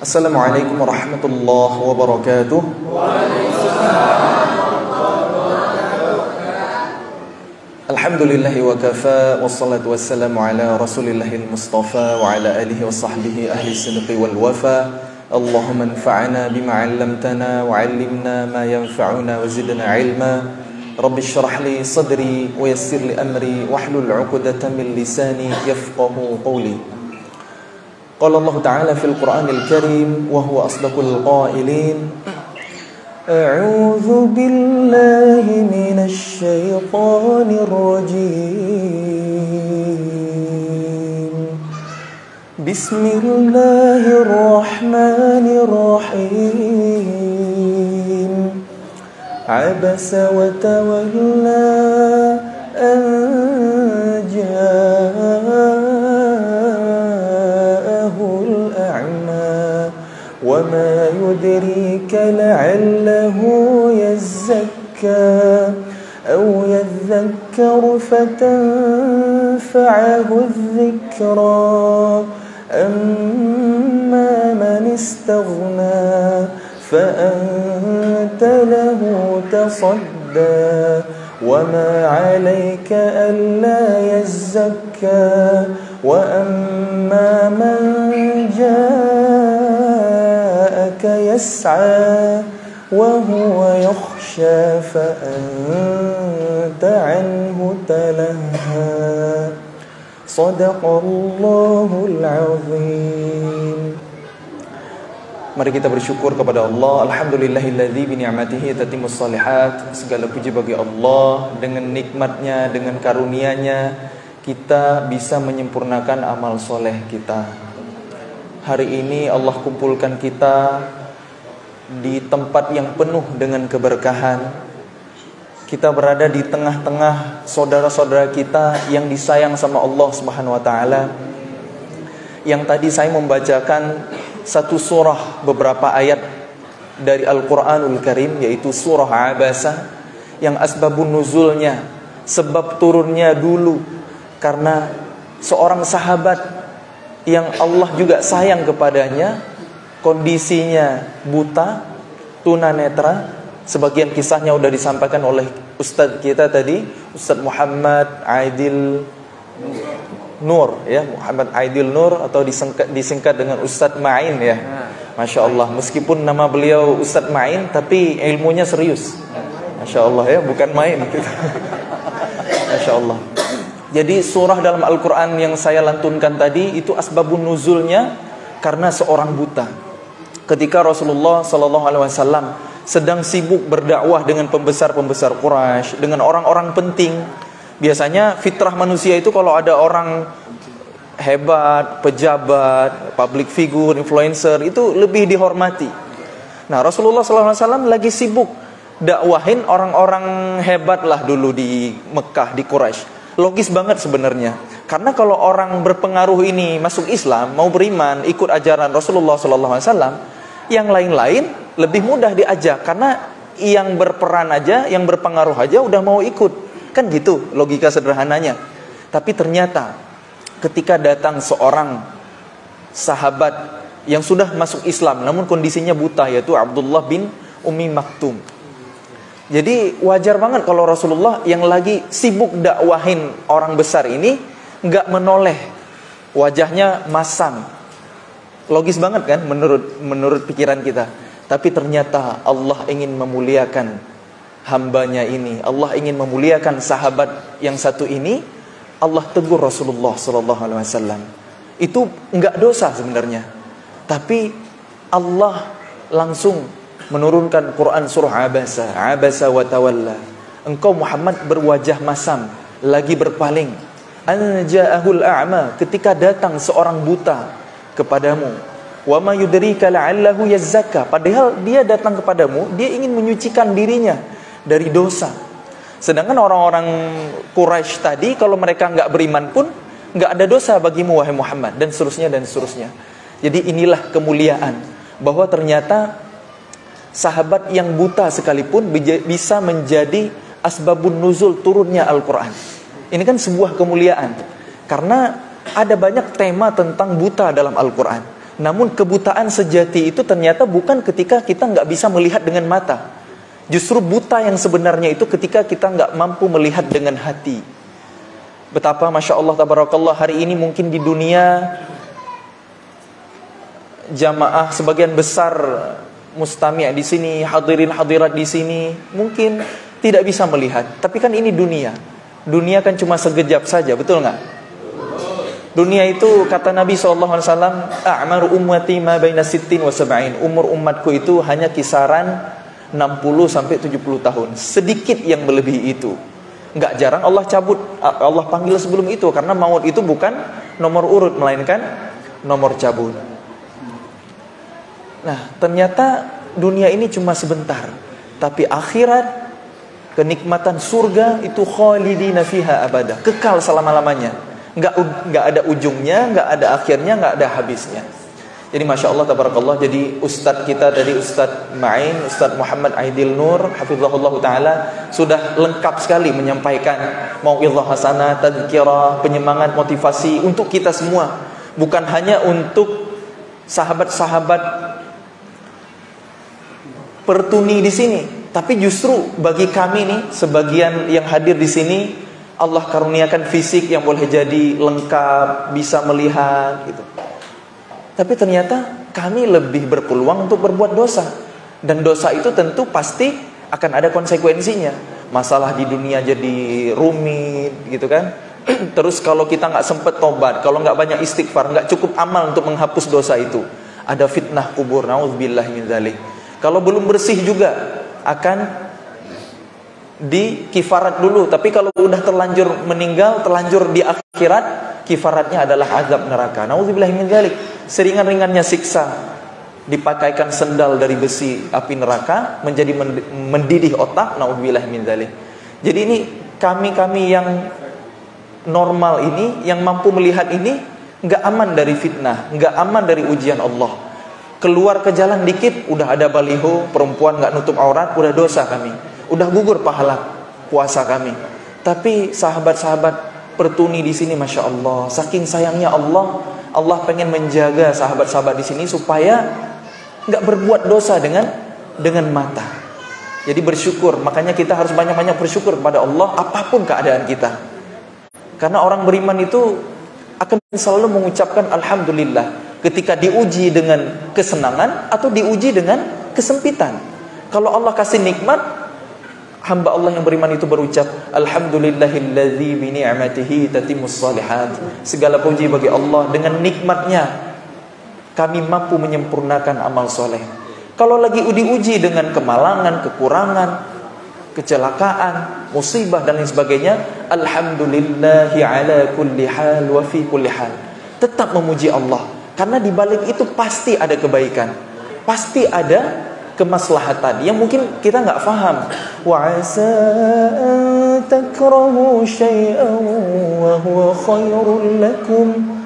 Assalamualaikum warahmatullahi wabarakatuh. Alhamdulillahi wa kafa, wassalatu wassalamu ala rasulillahil mustafa wa ala alihi wa sahbihi ahli sidqi wal wafa. Allahumma anfa'na bima 'allamtana wa 'allimna ma yanfa'una wa zidna 'ilma. Rabbi shrah li sadri wa yassir li amri wahlul 'uqdatam min lisani yafqahu qawli. Qala Allah Ta'ala fil Qur'anil Karim wa huwa asdaqul qailin. A'udzu billahi minasy syaithanir rajim. Bismillahirrahmanirrahim. Abasa wa tawalla an ja'ahul a'ma wa ma yudrika la'allahu yazzakka aw yadhakkaru fatanfa'ahu adh-dhikra amma man istaghna فأنت له تصدى وما عليك ألا يزكى وأما من جاءك يسعى وهو يخشى فأنت عنه تلهى صدق الله العظيم. Mari kita bersyukur kepada Allah. Alhamdulillahilladzi bi ni'matihi tatimmus shalihat. Segala puji bagi Allah, dengan nikmatnya, dengan karunia-Nya kita bisa menyempurnakan amal soleh kita. Hari ini Allah kumpulkan kita di tempat yang penuh dengan keberkahan. Kita berada di tengah-tengah saudara-saudara kita yang disayang sama Allah Subhanahu wa taala. Yang tadi saya membacakan satu surah, beberapa ayat dari Al-Quranul Karim, yaitu surah Abasa, yang asbabun nuzulnya, sebab turunnya dulu karena seorang sahabat yang Allah juga sayang kepadanya, kondisinya buta, tunanetra. Sebagian kisahnya sudah disampaikan oleh Ustadz kita tadi, Ustadz Muhammad Aidil Nur, ya, Muhammad Aidil Nur, atau disingkat dengan Ustadz Ma'in, ya. Masya Allah, meskipun nama beliau Ustadz Ma'in, tapi ilmunya serius. Masya Allah, ya, bukan main gitu. Masya Allah. Jadi surah dalam Al-Quran yang saya lantunkan tadi itu asbabun nuzulnya karena seorang buta. Ketika Rasulullah SAW sedang sibuk berdakwah dengan pembesar-pembesar Quraisy, dengan orang-orang penting. Biasanya fitrah manusia itu kalau ada orang hebat, pejabat, public figure, influencer, itu lebih dihormati. Nah, Rasulullah SAW lagi sibuk dakwahin orang-orang hebat lah dulu di Mekah, di Quraisy. Logis banget sebenarnya. Karena kalau orang berpengaruh ini masuk Islam, mau beriman, ikut ajaran Rasulullah SAW, yang lain-lain lebih mudah diajak. Karena yang berperan aja, yang berpengaruh aja udah mau ikut. Kan gitu logika sederhananya. Tapi ternyata ketika datang seorang sahabat yang sudah masuk Islam namun kondisinya buta, yaitu Abdullah bin Ummi Maktum. Jadi wajar banget kalau Rasulullah yang lagi sibuk dakwahin orang besar ini gak menoleh, wajahnya masam. Logis banget kan menurut pikiran kita. Tapi ternyata Allah ingin memuliakan hambanya ini, Allah ingin memuliakan sahabat yang satu ini. Allah tegur Rasulullah SAW. Itu enggak dosa sebenarnya, tapi Allah langsung menurunkan Quran surah Abasa, Abasa wa tawalla. Engkau Muhammad berwajah masam, lagi berpaling. An ja'ahul a'ma, ketika datang seorang buta kepadamu. Wa ma yudrika la'allahu yazzakka, padahal dia datang kepadamu, dia ingin menyucikan dirinya dari dosa. Sedangkan orang-orang Quraisy tadi, kalau mereka nggak beriman pun nggak ada dosa bagimu wahai Muhammad, dan seterusnya dan seterusnya. Jadi inilah kemuliaan, bahwa ternyata sahabat yang buta sekalipun bisa menjadi asbabun nuzul turunnya Al-Quran. Ini kan sebuah kemuliaan, karena ada banyak tema tentang buta dalam Al-Quran. Namun kebutaan sejati itu ternyata bukan ketika kita nggak bisa melihat dengan mata. Justru buta yang sebenarnya itu ketika kita nggak mampu melihat dengan hati. Betapa Masya Allah tabarakallah hari ini mungkin di dunia jamaah sebagian besar mustami' di sini, hadirin hadirat di sini mungkin tidak bisa melihat. Tapi kan ini dunia. Dunia kan cuma sekejap saja, betul nggak? Dunia itu kata Nabi SAW, a'maru ummati ma baina sittin wa sab'in. Umur umatku itu hanya kisaran 60 sampai 70 tahun. Sedikit yang melebihi itu. Enggak jarang Allah cabut, Allah panggil sebelum itu, karena maut itu bukan nomor urut melainkan nomor cabut. Nah, ternyata dunia ini cuma sebentar, tapi akhirat, kenikmatan surga itu khalidina fiha abada, kekal selama-lamanya. Enggak ada ujungnya, enggak ada akhirnya, enggak ada habisnya. Jadi Masya Allah tabarakallah. Jadi Ustadz kita dari Ustadz Ma'in, Ustadz Muhammad Aidil Nur hafizahullah ta'ala sudah lengkap sekali menyampaikan mau'izah hasanah, tadzkirah, penyemangat, motivasi untuk kita semua. Bukan hanya untuk sahabat-sahabat pertuni di sini, tapi justru bagi kami nih, sebagian yang hadir di sini, Allah karuniakan fisik yang boleh jadi lengkap, bisa melihat gitu. Tapi ternyata kami lebih berpeluang untuk berbuat dosa. Dan dosa itu tentu pasti akan ada konsekuensinya. Masalah di dunia jadi rumit gitu kan. Terus kalau kita nggak sempet tobat, kalau nggak banyak istighfar, nggak cukup amal untuk menghapus dosa itu, ada fitnah kubur, naudzubillah min dzalik. Kalau belum bersih juga akan di kifarat dulu. Tapi kalau udah terlanjur meninggal, terlanjur di akhirat, kifaratnya adalah azab neraka. Nauzubillahi min dzalik. Seringan-ringannya siksa, dipakaikan sendal dari besi api neraka menjadi mendidih otak. Nauzubillahi min dzalik. Jadi ini kami yang normal ini, yang mampu melihat ini, nggak aman dari fitnah, nggak aman dari ujian Allah. Keluar ke jalan dikit udah ada baliho perempuan nggak nutup aurat, udah dosa kami, udah gugur pahala puasa kami. Tapi sahabat-sahabat pertuni di sini, Masya Allah, saking sayangnya Allah, Allah pengen menjaga sahabat-sahabat di sini supaya nggak berbuat dosa dengan mata. Jadi bersyukur, makanya kita harus banyak-banyak bersyukur kepada Allah apapun keadaan kita. Karena orang beriman itu akan selalu mengucapkan alhamdulillah ketika diuji dengan kesenangan atau diuji dengan kesempitan. Kalau Allah kasih nikmat, hamba Allah yang beriman itu berucap alhamdulillahilladzi bi ni'matihi tatimmus shalihat. Segala puji bagi Allah, dengan nikmatnya kami mampu menyempurnakan amal soleh. Kalau lagi diuji dengan kemalangan, kekurangan, kecelakaan, musibah dan lain sebagainya, alhamdulillahi ala kulli hal wa fi kulli hal. Tetap memuji Allah, karena di balik itu pasti ada kebaikan, pasti ada kemaslahatan yang mungkin kita nggak faham. Wa asa an takrahu syai'an wa huwa khairul lakum.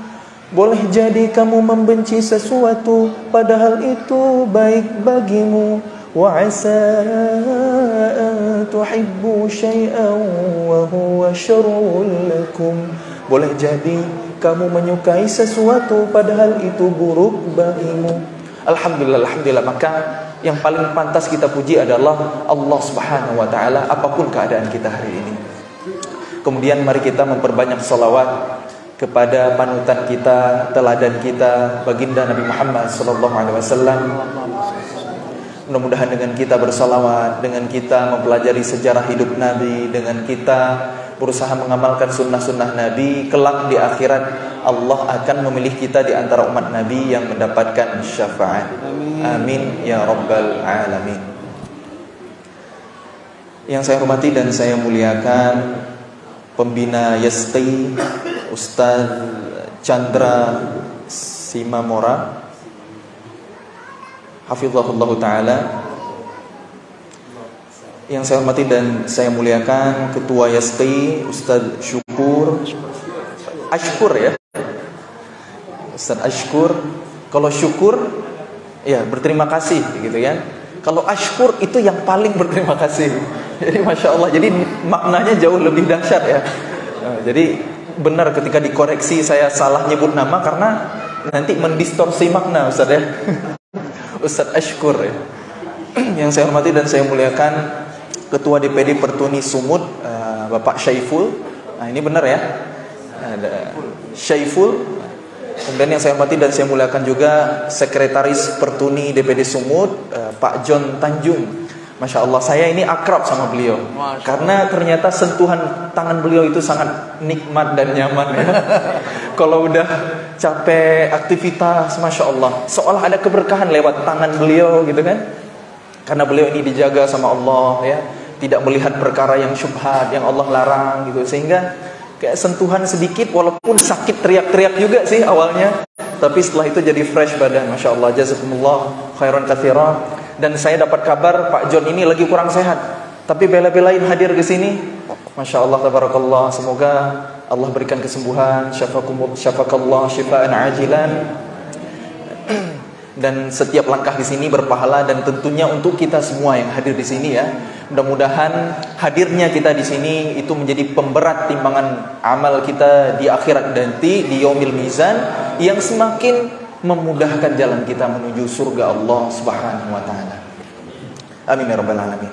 Boleh jadi kamu membenci sesuatu padahal itu baik bagimu. Wa asa an tuhibbu syai'an wa huwa syarrul lakum. Boleh jadi kamu menyukai sesuatu padahal itu buruk bagimu. Alhamdulillah, alhamdulillah. Maka yang paling pantas kita puji adalah Allah Subhanahu wa taala apapun keadaan kita hari ini. Kemudian mari kita memperbanyak salawat kepada panutan kita, teladan kita, baginda Nabi Muhammad sallallahu alaihi wasallam. Mudah-mudahan dengan kita bersalawat, dengan kita mempelajari sejarah hidup Nabi, dengan kita berusaha mengamalkan sunnah-sunnah Nabi, kelak di akhirat Allah akan memilih kita di antara umat Nabi yang mendapatkan syafaat. Amin ya rabbal alamin. Yang saya hormati dan saya muliakan pembina YASTI Ustaz Chandra Simamora hafizahullah taala. Yang saya hormati dan saya muliakan Ketua YASTI Ustaz Ashkur ya, Ustaz Ashkur. Kalau syukur ya berterima kasih gitu kan. Kalau ashkur itu yang paling berterima kasih. Jadi Masya Allah, jadi maknanya jauh lebih dahsyat ya. Jadi benar ketika dikoreksi saya salah nyebut nama, karena nanti mendistorsi makna Ustaz ya. Ustaz Ashkur ya. Yang saya hormati dan saya muliakan Ketua DPD Pertuni Sumut, Bapak Syaiful. Nah, ini benar ya. Ada Syaiful. Kemudian yang saya hormati dan saya muliakan juga Sekretaris Pertuni DPD Sumut, Pak John Tanjung. Masya Allah, saya ini akrab sama beliau. Karena ternyata sentuhan tangan beliau itu sangat nikmat dan nyaman ya. Kalau udah capek aktivitas, Masya Allah, seolah ada keberkahan lewat tangan beliau gitu kan. Karena beliau ini dijaga sama Allah ya, tidak melihat perkara yang syubhat, yang Allah larang gitu. Sehingga kayak sentuhan sedikit, walaupun sakit teriak-teriak juga sih awalnya, tapi setelah itu jadi fresh badan. Masya Allah, jazakumullah khairan katsira. Dan saya dapat kabar Pak John ini lagi kurang sehat, tapi bela-belain hadir ke sini. Masya Allah, tabarakallah. Semoga Allah berikan kesembuhan, syafakallah syifaan ajilan. Dan setiap langkah di sini berpahala, dan tentunya untuk kita semua yang hadir di sini ya. Mudah-mudahan hadirnya kita di sini itu menjadi pemberat timbangan amal kita di akhirat nanti, di yaumil mizan, yang semakin memudahkan jalan kita menuju surga Allah Subhanahu wa taala. Amin ya rabbal alamin.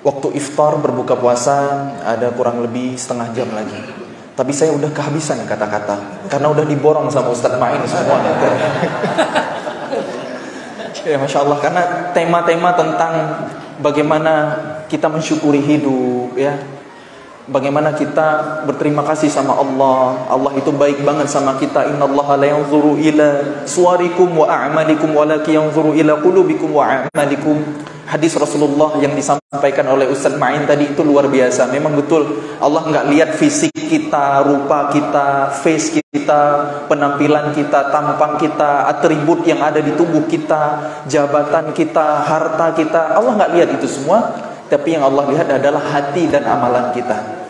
Waktu iftar berbuka puasa ada kurang lebih setengah jam lagi. Tapi saya udah kehabisan kata-kata karena udah diborong sama Ustadz Ma'in semua. Ya Masya Allah, karena tema-tema tentang bagaimana kita mensyukuri hidup ya, bagaimana kita berterima kasih sama Allah. Allah itu baik banget sama kita. Innallaha la yanzuru ila suwarikum wa a'malikum walakin yanzuru ila qulubikum wa a'malikum. Hadis Rasulullah yang disampaikan oleh Ustaz Ma'in tadi itu luar biasa. Memang betul, Allah enggak lihat fisik kita, rupa kita, face kita, penampilan kita, tampang kita, atribut yang ada di tubuh kita, jabatan kita, harta kita. Allah enggak lihat itu semua, tapi yang Allah lihat adalah hati dan amalan kita.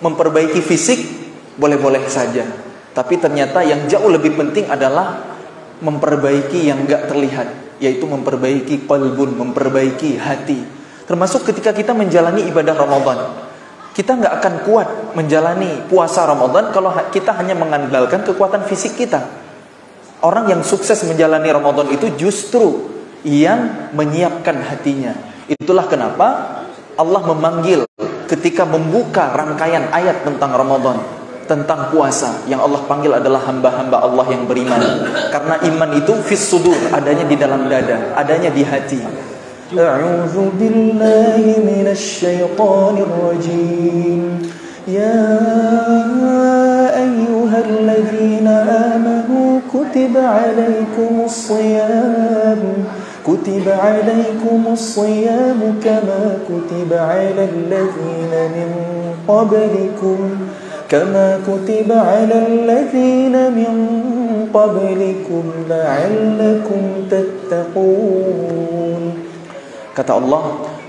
Memperbaiki fisik boleh-boleh saja, tapi ternyata yang jauh lebih penting adalah memperbaiki yang enggak terlihat, yaitu memperbaiki qalbun, memperbaiki hati. Termasuk ketika kita menjalani ibadah Ramadan, kita enggak akan kuat menjalani puasa Ramadan kalau kita hanya mengandalkan kekuatan fisik kita. Orang yang sukses menjalani Ramadan itu justru yang menyiapkan hatinya. Itulah kenapa Allah memanggil ketika membuka rangkaian ayat tentang Ramadan, tentang puasa, yang Allah panggil adalah hamba-hamba Allah yang beriman. Karena iman itu fis sudur, adanya di dalam dada, adanya di hati. A'udzu billahi minasy syaithanir rajim. Ya ayyuhalladzina amanu kutiba 'alaikumus shiyam كتب عليكم الصيام كما كتب على الذين من قبلكم لعلكم تتقون. Kata Allah,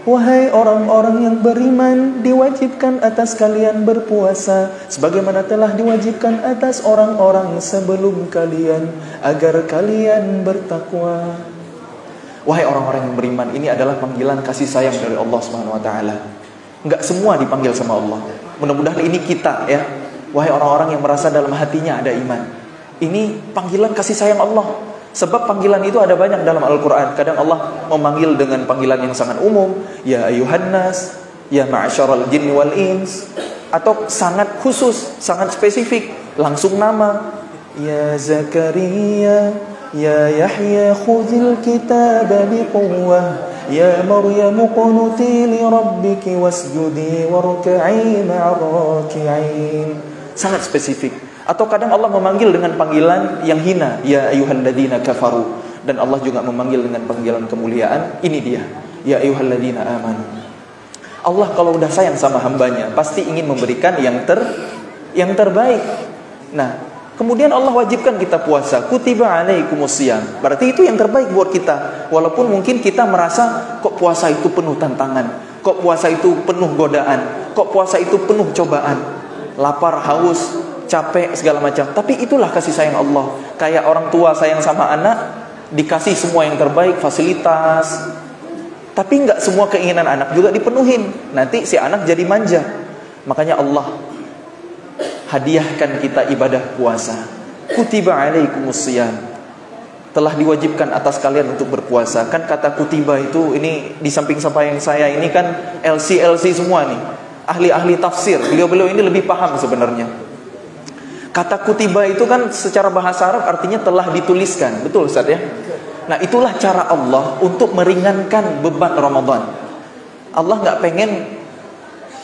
wahai orang-orang yang beriman, diwajibkan atas kalian berpuasa sebagaimana telah diwajibkan atas orang-orang sebelum kalian agar kalian bertakwa. Wahai orang-orang yang beriman, ini adalah panggilan kasih sayang dari Allah Subhanahu wa taala. Enggak semua dipanggil sama Allah. Mudah-mudahan ini kita ya. Wahai orang-orang yang merasa dalam hatinya ada iman. Ini panggilan kasih sayang Allah. Sebab panggilan itu ada banyak dalam Al-Qur'an. Kadang Allah memanggil dengan panggilan yang sangat umum, ya ayuhan nas, ya ma'asyaral jinni wal ins, atau sangat khusus, sangat spesifik, langsung nama, ya Zakaria, ya Yahya khudhil kitaba biquwwah, ya Maryam qunuti li rabbiki wasjudi warka'i ma'ar raki'in. Sangat spesifik. Atau kadang Allah memanggil dengan panggilan yang hina, ya ayyuhalladzina kafaru. Dan Allah juga memanggil dengan panggilan kemuliaan, ini dia, ya ayyuhalladzina amanu. Allah kalau udah sayang sama hambanya pasti ingin memberikan yang terbaik. Nah, kemudian Allah wajibkan kita puasa. Kutiba alaikumusiyam. Berarti itu yang terbaik buat kita. Walaupun mungkin kita merasa kok puasa itu penuh tantangan, kok puasa itu penuh godaan, kok puasa itu penuh cobaan, lapar, haus, capek, segala macam. Tapi itulah kasih sayang Allah. Kayak orang tua sayang sama anak, dikasih semua yang terbaik, fasilitas. Tapi enggak semua keinginan anak juga dipenuhin. Nanti si anak jadi manja. Makanya Allah hadiahkan kita ibadah puasa. kutiba alaikumusiyam, telah diwajibkan atas kalian untuk berpuasa. Kan kata kutiba itu, ini di samping yang saya ini kan LC semua nih, ahli-ahli tafsir. Beliau-beliau ini lebih paham sebenarnya. Kata kutiba itu kan secara bahasa Arab artinya telah dituliskan. Betul Ustaz ya? Nah, itulah cara Allah untuk meringankan beban Ramadan. Allah nggak pengen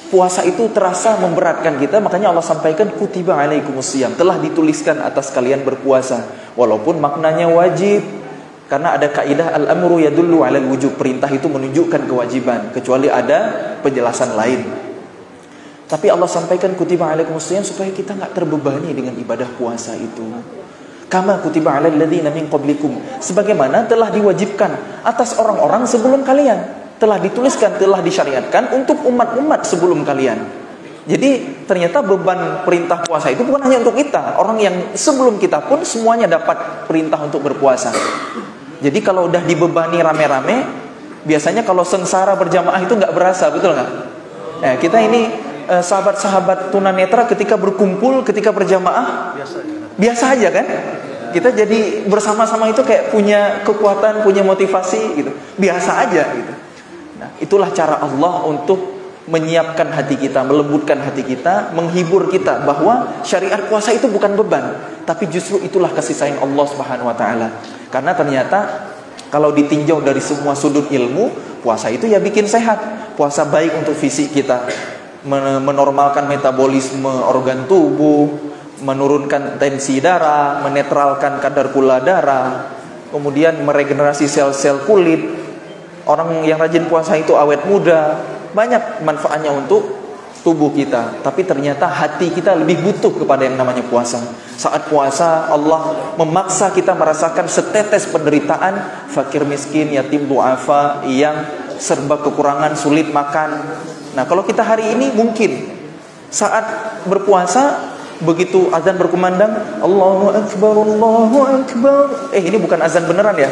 puasa itu terasa memberatkan kita, makanya Allah sampaikan kutiba alaikumusiyam, telah dituliskan atas kalian berpuasa. Walaupun maknanya wajib, karena ada kaidah al-amru yadullu 'alal wujub, perintah itu menunjukkan kewajiban kecuali ada penjelasan lain. Tapi Allah sampaikan kutiba alaikumusiyam supaya kita nggak terbebani dengan ibadah puasa itu. Kama kutiba 'alal ladzina min qablikum, sebagaimana telah diwajibkan atas orang-orang sebelum kalian, telah dituliskan, telah disyariatkan untuk umat-umat sebelum kalian. Jadi ternyata beban perintah puasa itu bukan hanya untuk kita, orang yang sebelum kita pun semuanya dapat perintah untuk berpuasa. Jadi kalau udah dibebani rame-rame, biasanya kalau sengsara berjamaah itu nggak berasa, betul nggak? Nah, kita ini sahabat-sahabat tunanetra ketika berkumpul, ketika berjamaah biasa aja kan? Kita jadi bersama-sama itu kayak punya kekuatan, punya motivasi gitu. Biasa aja gitu. Nah, itulah cara Allah untuk menyiapkan hati kita, melembutkan hati kita, menghibur kita bahwa syariat puasa itu bukan beban, tapi justru itulah kasih sayang Allah Subhanahu wa taala. Karena ternyata kalau ditinjau dari semua sudut ilmu, puasa itu ya bikin sehat. Puasa baik untuk fisik kita, menormalkan metabolisme organ tubuh, menurunkan tensi darah, menetralkan kadar gula darah, kemudian meregenerasi sel-sel kulit. Orang yang rajin puasa itu awet muda, banyak manfaatnya untuk tubuh kita. Tapi ternyata hati kita lebih butuh kepada yang namanya puasa. Saat puasa Allah memaksa kita merasakan setetes penderitaan fakir miskin, yatim duafa yang serba kekurangan, sulit makan. Nah, kalau kita hari ini mungkin saat berpuasa, begitu azan berkumandang, Allahu Akbar, Allahu Akbar. Ini bukan azan beneran ya?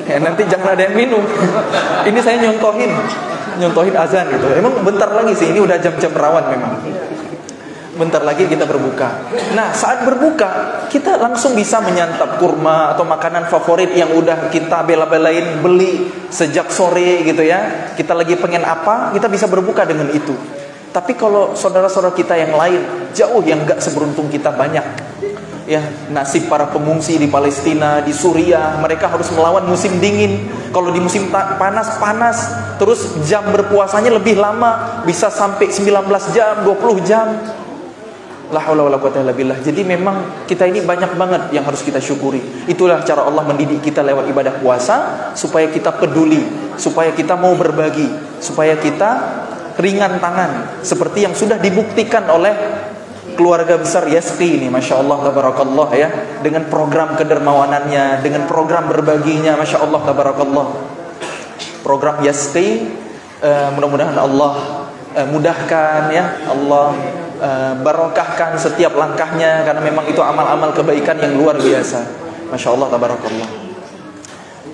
Nanti jangan ada yang minum. Ini saya nyontohin azan gitu. Emang bentar lagi sih, ini udah jam-jam rawan memang. Bentar lagi kita berbuka. Nah, saat berbuka kita langsung bisa menyantap kurma atau makanan favorit yang udah kita bela-belain beli sejak sore gitu ya. Kita lagi pengen apa, kita bisa berbuka dengan itu. Tapi kalau saudara-saudara kita yang lain jauh yang gak seberuntung kita, banyak ya nasib para pengungsi di Palestina, di Suriah, mereka harus melawan musim dingin. Kalau di musim panas, terus jam berpuasanya lebih lama, bisa sampai 19 jam, 20 jam. La haula wala quwwata illa billah. Jadi memang kita ini banyak banget yang harus kita syukuri. Itulah cara Allah mendidik kita lewat ibadah puasa, supaya kita peduli, supaya kita mau berbagi, supaya kita ringan tangan, seperti yang sudah dibuktikan oleh keluarga besar Yasqi ini, Masya Allah tabarakallah ya, dengan program kedermawanannya, dengan program berbaginya, Masya Allah tabarakallah. Program Yasqi, mudah-mudahan Allah mudahkan ya, Allah barokahkan setiap langkahnya, karena memang itu amal-amal kebaikan yang luar biasa, Masya Allah tabarakallah.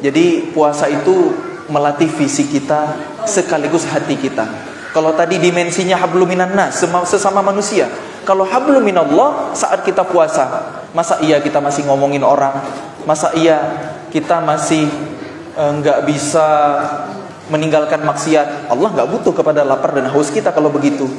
Jadi puasa itu melatih fisik kita sekaligus hati kita. Kalau tadi dimensinya hablum minan nas, sesama manusia. Kalau hablum minallah saat kita puasa, masa iya kita masih ngomongin orang? Masa iya kita masih nggak bisa meninggalkan maksiat? Allah nggak butuh kepada lapar dan haus kita kalau begitu.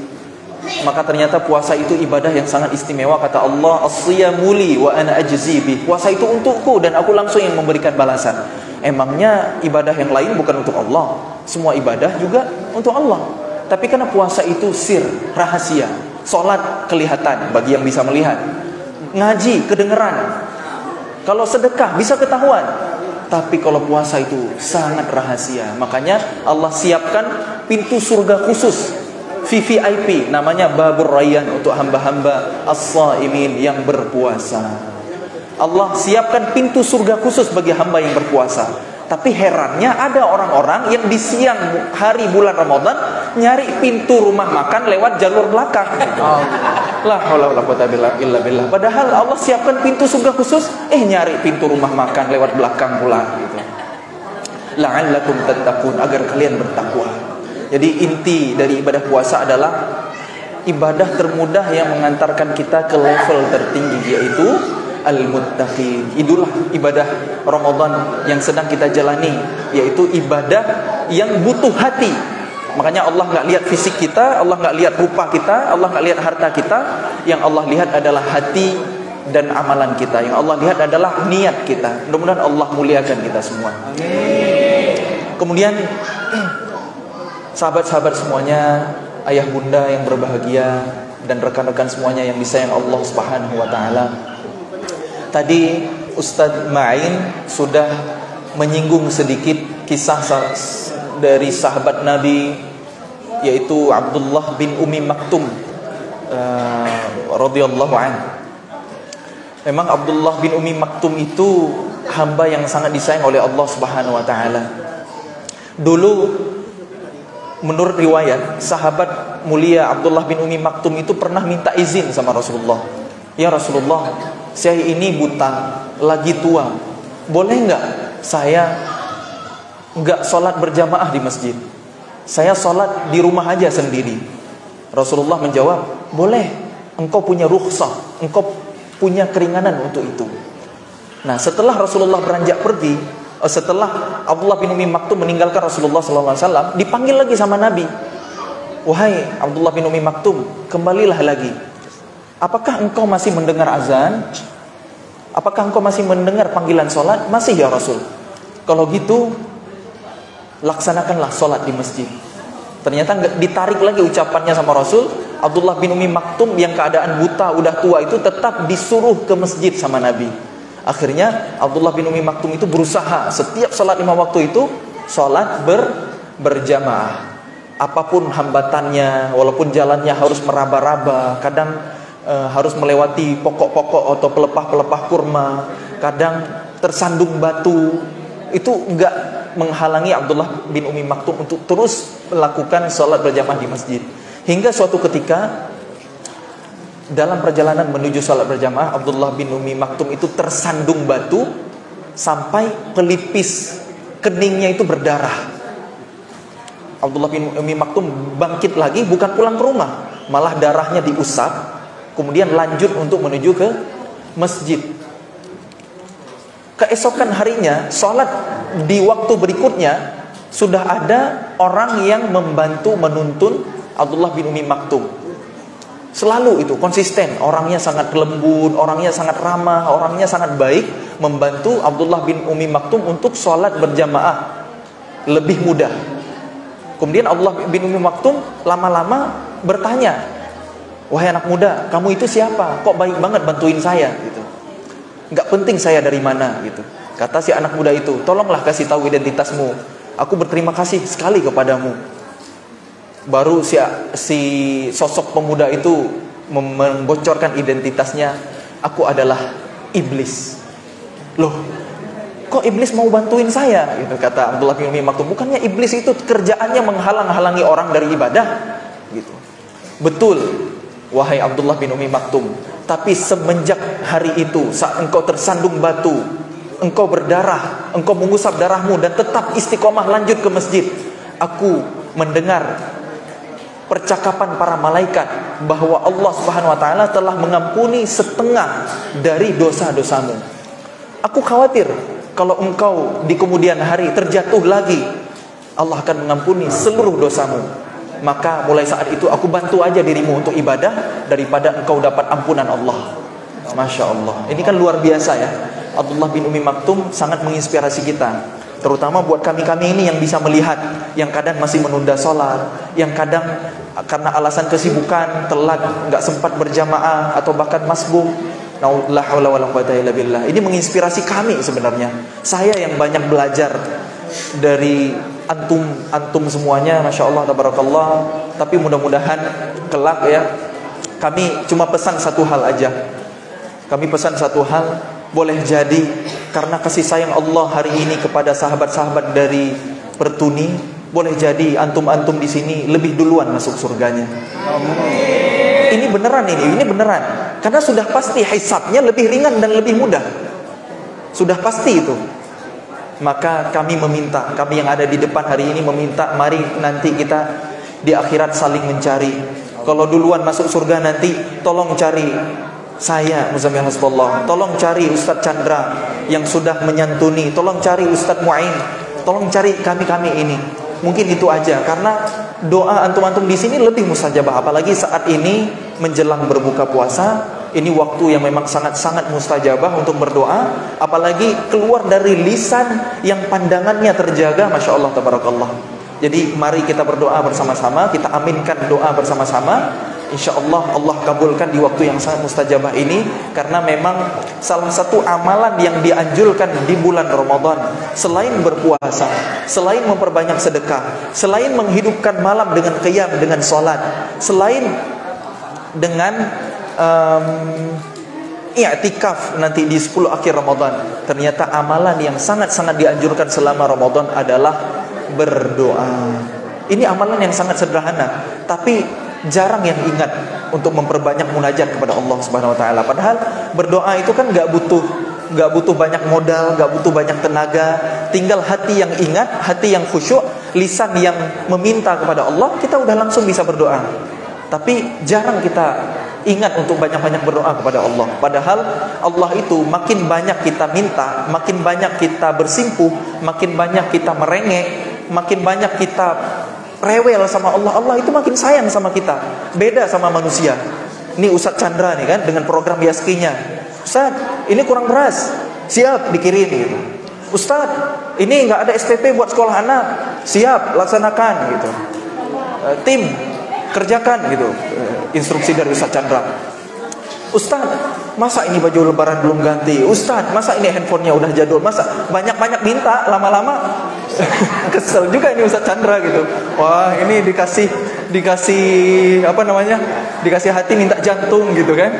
Maka ternyata puasa itu ibadah yang sangat istimewa. Kata Allah, as-siyamu li wa ana ajzi bih. Puasa itu untukku dan aku langsung yang memberikan balasan. Emangnya ibadah yang lain bukan untuk Allah? Semua ibadah juga untuk Allah. Tapi karena puasa itu sir, rahasia. Sholat kelihatan bagi yang bisa melihat, ngaji kedengeran, kalau sedekah bisa ketahuan. Tapi kalau puasa itu sangat rahasia. Makanya Allah siapkan pintu surga khusus, VVIP, namanya Babur Rayyan, untuk hamba-hamba as-shaimin yang berpuasa. Allah siapkan pintu surga khusus bagi hamba yang berpuasa. Tapi herannya ada orang-orang yang di siang hari bulan Ramadan nyari pintu rumah makan lewat jalur belakang. La haula wala quwwata illa billah. Padahal Allah siapkan pintu surga khusus, nyari pintu rumah makan lewat belakang pula gitu. La'allakum tattaqun, agar kalian bertakwa. Jadi inti dari ibadah puasa adalah ibadah termudah yang mengantarkan kita ke level tertinggi, yaitu al-muttaqin. Itulah ibadah Ramadan yang sedang kita jalani, yaitu ibadah yang butuh hati. Makanya Allah nggak lihat fisik kita, Allah nggak lihat rupa kita, Allah nggak lihat harta kita. Yang Allah lihat adalah hati dan amalan kita. Yang Allah lihat adalah niat kita. Mudah-mudahan Allah muliakan kita semua. Kemudian sahabat-sahabat semuanya, ayah bunda yang berbahagia, dan rekan-rekan semuanya yang disayang Allah Subhanahu wa taala. Tadi Ustadz Ma'in sudah menyinggung sedikit kisah dari sahabat Nabi, yaitu Abdullah bin Ummi Maktum radhiyallahu anhu. Memang Abdullah bin Ummi Maktum itu hamba yang sangat disayang oleh Allah Subhanahu wa taala. Dulu menurut riwayat, sahabat mulia Abdullah bin Ummi Maktum itu pernah minta izin sama Rasulullah. Ya Rasulullah, saya ini buta, lagi tua, boleh nggak saya nggak sholat berjamaah di masjid? Saya sholat di rumah aja sendiri. Rasulullah menjawab, boleh, engkau punya rukhsah, engkau punya keringanan untuk itu. Nah, setelah Rasulullah beranjak pergi, setelah Abdullah bin Ummi Maktum meninggalkan Rasulullah SAW, dipanggil lagi sama Nabi. Wahai Abdullah bin Ummi Maktum, kembalilah lagi. Apakah engkau masih mendengar azan? Apakah engkau masih mendengar panggilan sholat? Masih ya Rasul. Kalau gitu, laksanakanlah sholat di masjid. Ternyata ditarik lagi ucapannya sama Rasul. Abdullah bin Ummi Maktum yang keadaan buta, udah tua itu tetap disuruh ke masjid sama Nabi. Akhirnya Abdullah bin Ummi Maktum itu berusaha setiap sholat 5 waktu itu sholat berjamaah. Apapun hambatannya, walaupun jalannya harus meraba-raba, kadang harus melewati pokok-pokok atau pelepah-pelepah kurma, kadang tersandung batu, itu enggak menghalangi Abdullah bin Ummi Maktum untuk terus melakukan sholat berjamaah di masjid. Hingga suatu ketika dalam perjalanan menuju sholat berjamaah, Abdullah bin Ummi Maktum itu tersandung batu sampai pelipis keningnya itu berdarah. Abdullah bin Ummi Maktum bangkit lagi, bukan pulang ke rumah, malah darahnya diusap, kemudian lanjut untuk menuju ke masjid. Keesokan harinya, sholat di waktu berikutnya, sudah ada orang yang membantu menuntun Abdullah bin Ummi Maktum. Selalu itu konsisten, orangnya sangat lembut, orangnya sangat ramah, orangnya sangat baik, membantu Abdullah bin Ummi Maktum untuk sholat berjamaah lebih mudah. Kemudian Abdullah bin Ummi Maktum lama-lama bertanya, wahai anak muda, kamu itu siapa? Kok baik banget bantuin saya? Gitu. Nggak penting saya dari mana? Gitu. Kata si anak muda itu, tolonglah kasih tahu identitasmu. Aku berterima kasih sekali kepadamu. Baru si sosok pemuda itu membocorkan identitasnya. Aku adalah iblis. Loh, kok iblis mau bantuin saya? Gitu kata Abdullah bin Ummi Maktum. Bukannya iblis itu kerjaannya menghalang-halangi orang dari ibadah? Gitu. Betul, wahai Abdullah bin Ummi Maktum. Tapi semenjak hari itu, saat engkau tersandung batu, engkau berdarah, engkau mengusap darahmu dan tetap istiqomah lanjut ke masjid, aku mendengar percakapan para malaikat bahwa Allah Subhanahu wa taala telah mengampuni setengah dari dosa-dosamu. Aku khawatir kalau engkau di kemudian hari terjatuh lagi, Allah akan mengampuni seluruh dosamu. Maka mulai saat itu aku bantu aja dirimu untuk ibadah daripada engkau dapat ampunan Allah. Masya Allah. Ini kan luar biasa ya. Abdullah bin Ummi Maktum sangat menginspirasi kita, terutama buat kami-kami ini yang bisa melihat, yang kadang masih menunda sholat, yang kadang karena alasan kesibukan telat, nggak sempat berjamaah atau bahkan masbuk. La haula wala quwwata illa billah. Ini menginspirasi kami sebenarnya. Saya yang banyak belajar dari antum semuanya, masya Allah, tabarakallah. Tapi mudah-mudahan kelak ya, kami cuma pesan satu hal aja. Kami pesan satu hal, boleh jadi karena kasih sayang Allah hari ini kepada sahabat-sahabat dari Pertuni, boleh jadi antum-antum di sini lebih duluan masuk surganya. Ini beneran ini beneran. Karena sudah pasti hisabnya lebih ringan dan lebih mudah. Sudah pasti itu. Maka kami meminta, kami yang ada di depan hari ini meminta, mari nanti kita di akhirat saling mencari. Kalau duluan masuk surga nanti, tolong cari saya Muzammil Hasbullah, tolong cari Ustadz Chandra yang sudah menyantuni, tolong cari Ustadz Mu'in, tolong cari kami ini. Mungkin itu aja, karena doa antum-antum di sini lebih mustajabah, apalagi saat ini menjelang berbuka puasa. Ini waktu yang memang sangat-sangat mustajabah untuk berdoa, apalagi keluar dari lisan yang pandangannya terjaga, Masya Allah, tabarakallah. Jadi mari kita berdoa bersama-sama, kita aminkan doa bersama-sama. Insya Allah Allah kabulkan di waktu yang sangat mustajabah ini. Karena memang salah satu amalan yang dianjurkan di bulan Ramadan, selain berpuasa, selain memperbanyak sedekah, selain menghidupkan malam dengan qiyam, dengan sholat, selain dengan i'tikaf nanti di 10 akhir Ramadan, ternyata amalan yang sangat-sangat dianjurkan selama Ramadan adalah berdoa. Ini amalan yang sangat sederhana, tapi jarang yang ingat untuk memperbanyak munajat kepada Allah Subhanahu wa taala. Padahal berdoa itu kan enggak butuh banyak modal, enggak butuh banyak tenaga. Tinggal hati yang ingat, hati yang khusyuk, lisan yang meminta kepada Allah, kita udah langsung bisa berdoa. Tapi jarang kita ingat untuk banyak-banyak berdoa kepada Allah. Padahal Allah itu makin banyak kita minta, makin banyak kita bersimpuh, makin banyak kita merengek, makin banyak kita rewel sama Allah, Allah itu makin sayang sama kita. Beda sama manusia. Ini Ustadz Chandra nih kan, dengan program Yaskinya. Ustadz, ini kurang beras, siap dikirim gitu. Ustadz, ini nggak ada SPP buat sekolah anak, siap laksanakan gitu. Tim kerjakan gitu, instruksi dari Ustadz Chandra. Ustadz, masa ini baju lebaran belum ganti? Ustadz, masa ini handphonenya udah jadul? Masa banyak-banyak minta, lama-lama kesel juga ini Ustadz Chandra gitu. Wah, ini dikasih apa namanya? Dikasih hati minta jantung gitu kan.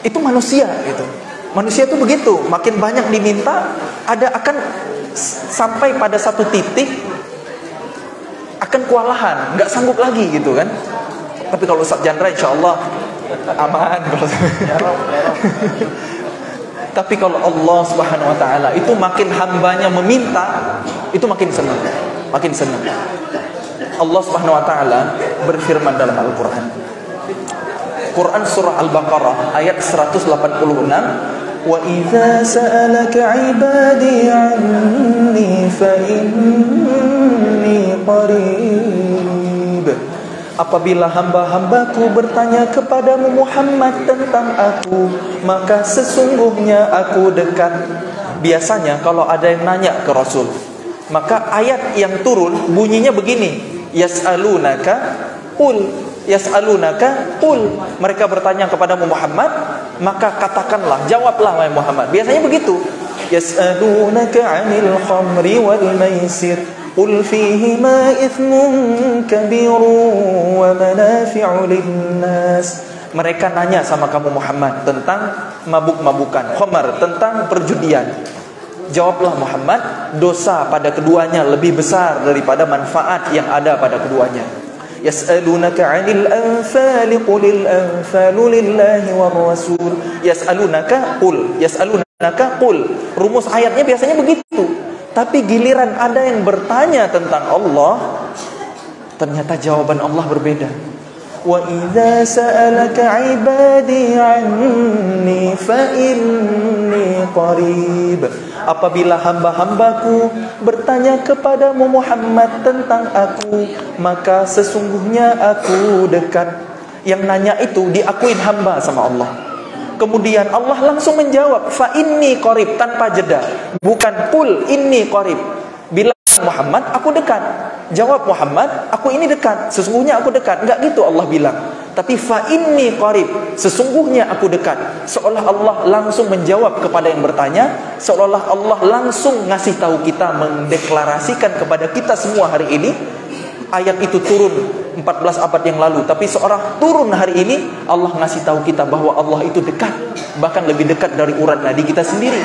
Itu manusia gitu. Manusia tuh begitu, makin banyak diminta, akan sampai pada satu titik akan kewalahan, nggak sanggup lagi gitu kan. Tapi kalau Ustadz Chandra insya Allah aman. Tapi kalau Allah Subhanahu wa taala itu makin hambanya meminta, itu makin senang. Makin senang. Allah Subhanahu wa taala berfirman dalam Al-Qur'an. Quran surah Al-Baqarah ayat 186, "Wa idza sa'alaka 'ibadi 'anni fa inni qarib." Apabila hamba-hambaku bertanya kepadamu Muhammad tentang aku, maka sesungguhnya aku dekat. Biasanya kalau ada yang nanya ke Rasul, maka ayat yang turun bunyinya begini, yas'alunaka qul, yas'alunaka qul. Mereka bertanya kepadamu Muhammad, maka katakanlah, jawablah wahai Muhammad. Biasanya begitu. Yas'alunaka 'anil khamri wal maisir qul fihima ithmun kabirun wa manafi'u linnas. Mereka nanya sama kamu Muhammad tentang mabuk-mabukan, khamar, tentang perjudian. Jawablah Muhammad, dosa pada keduanya lebih besar daripada manfaat yang ada pada keduanya. Yas'alunaka 'anil anfali qulil anfalu lillahi war rasul. Yas'alunaka qul, yas'alunaka qul. Rumus ayatnya biasanya begitu. Tapi giliran ada yang bertanya tentang Allah, ternyata jawaban Allah berbeda. Wa idza sa'alaka 'ibadi 'anni fa inni qarib. Apabila hamba-hambaku bertanya kepadamu Muhammad tentang aku, maka sesungguhnya aku dekat. Yang nanya itu diakuin hamba sama Allah. Kemudian Allah langsung menjawab, fa inni qarib, tanpa jeda. Bukan qul inni qarib. Bilang Muhammad, aku dekat. Jawab Muhammad, aku ini dekat. Sesungguhnya aku dekat. Enggak gitu Allah bilang. Tapi fa inni qarib, sesungguhnya aku dekat. Seolah Allah langsung menjawab kepada yang bertanya, seolah Allah langsung ngasih tahu kita, mendeklarasikan kepada kita semua hari ini. Ayat itu turun 14 abad yang lalu, tapi seorang turun hari ini, Allah ngasih tahu kita bahwa Allah itu dekat, bahkan lebih dekat dari urat nadi kita sendiri.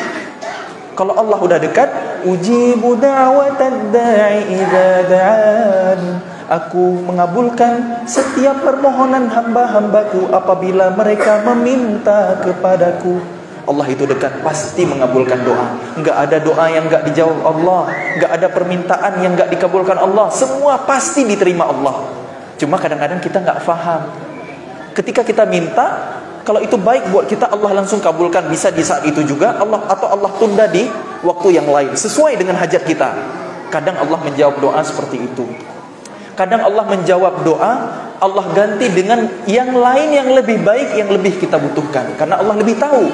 Kalau Allah udah dekat, ujibu da'watad da'i idza da'an. Aku mengabulkan setiap permohonan hamba-hambaku apabila mereka meminta kepadaku. Allah itu dekat, pasti mengabulkan doa. Enggak ada doa yang enggak dijawab Allah, enggak ada permintaan yang enggak dikabulkan Allah. Semua pasti diterima Allah. Cuma kadang-kadang kita enggak faham. Ketika kita minta, Kalau itu baik buat kita, Allah langsung kabulkan, bisa di saat itu juga atau Allah tunda di waktu yang lain sesuai dengan hajat kita. Kadang Allah menjawab doa seperti itu. Kadang Allah menjawab doa, Allah ganti dengan yang lain yang lebih baik, yang lebih kita butuhkan, karena Allah lebih tahu.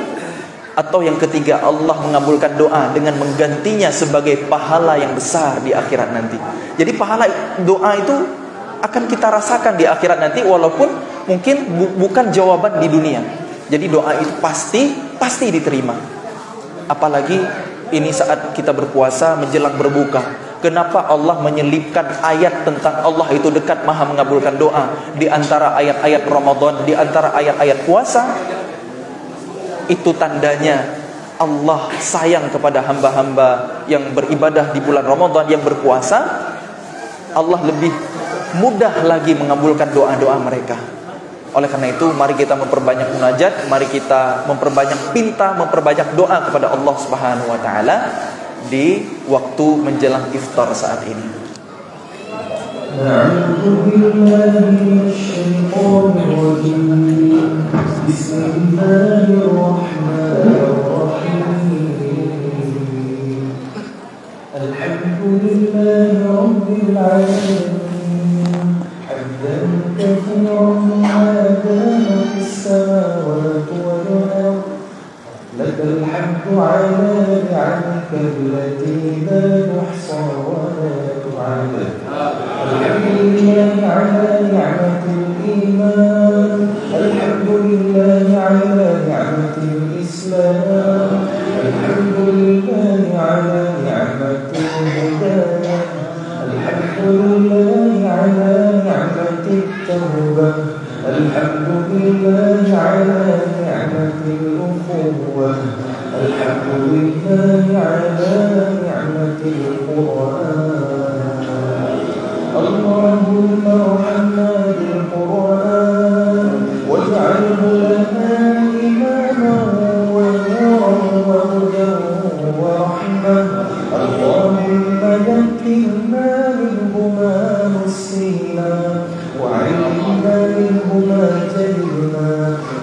Atau yang ketiga, Allah mengabulkan doa dengan menggantinya sebagai pahala yang besar di akhirat nanti. Jadi pahala doa itu akan kita rasakan di akhirat nanti, walaupun mungkin bukan jawaban di dunia. Jadi doa itu pasti diterima. Apalagi ini saat kita berpuasa menjelang berbuka. Kenapa Allah menyelipkan ayat tentang Allah itu dekat maha mengabulkan doa di antara ayat-ayat Ramadan, di antara ayat-ayat puasa? Itu tandanya Allah sayang kepada hamba-hamba yang beribadah di bulan Ramadan, yang berpuasa. Allah lebih mudah lagi mengabulkan doa-doa mereka. Oleh karena itu, mari kita memperbanyak munajat, mari kita memperbanyak memperbanyak doa kepada Allah Subhanahu wa taala di waktu menjelang iftar saat ini. لك الحمد على نعمك التي لا تحصى ولا تعد. الحمد لله على نعمة الإيمان، الحمد لله على نعمة الإسلام، الحمد لله على نعمة الهداية، الحمد لله على نعمة التوبة، الحمد لله على نعمة الأخوة، الحمد لله على نعمة القرآن. اللهم ارحمنا بالقرآن واجعله لنا إماما ونورا وهدى ورحمة. اللهم ذكرنا منه ما نسينا وعلمنا منه ما جهلنا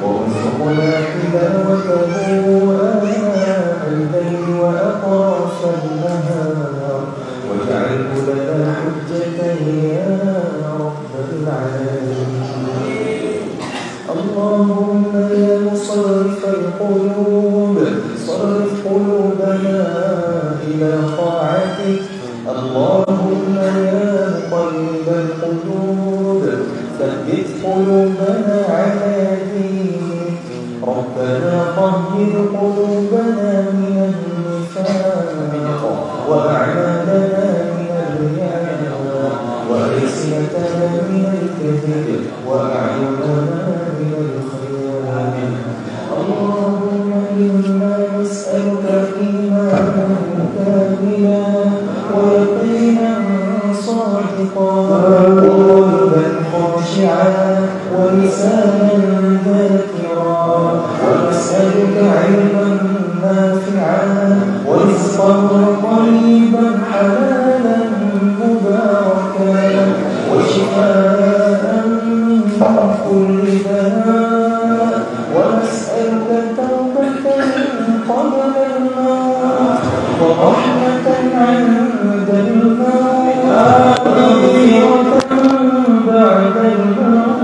وارزقنا تلاوته آناء الليل وأطراف النهار واجعله لنا حجة يا رب العالمين. اللهم يا مصرف القلوب صرف قلوبنا إلى طاعتك. اللهم يا مقلب القلوب ثبت قلوبنا على دينك. ربنا طهر قلوبنا من النفاق وأعمالنا من الرياء وألسنتنا من الكذب وأعيننا من الخيانة. اللهم إنا نسألك إيمانا كاملا ويقينا صادقا وقلبا خاشعا ولسانا ذاكرا ونسألك علما نافعا ورزقا طيبا حلالا مباركا وشفاء من كل داء ونسألك توبة قبل الموت ورحمة عند الموت ومغفرة بعد الموت.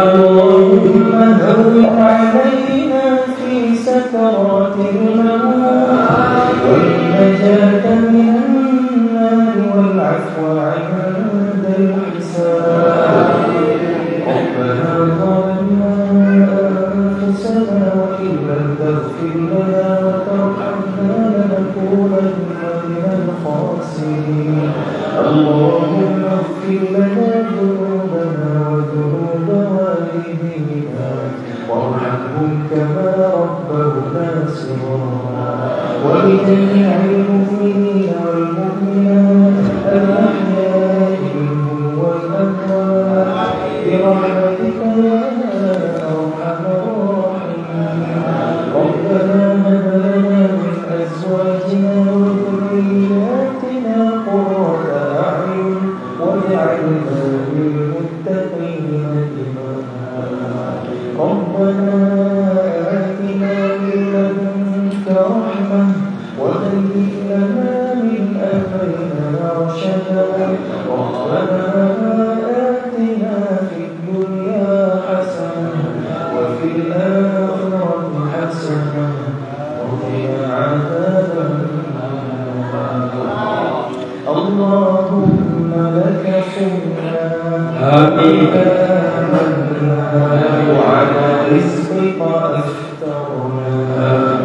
اللهم هون علينا في سكرات الموت والنجاة من النار والعفو عند الحساب. ربنا ظلمنا أنفسنا وإن لم تغفر لنا وترحمنا لنكونن من الخاسرين. اللهم اغفر لنا ذنوبنا وذنوب والدينا وارحمهم كما ربونا صغارا. ولجميع المؤمنين والمؤمنات الأحياء منهم والأموات برحمتك يا أرحم الراحمين. ربنا هب لنا من أزواجنا وذرياتنا قرة أعين واجعلنا للمتقين إماما. الصدق أفترنا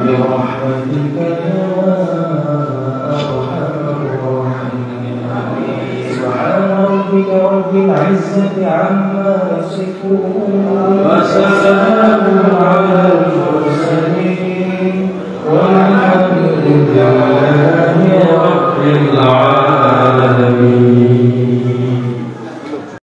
برحمتك يا أرحم الراحمين. سبحان ربك رب العزة عما يصفون وسلام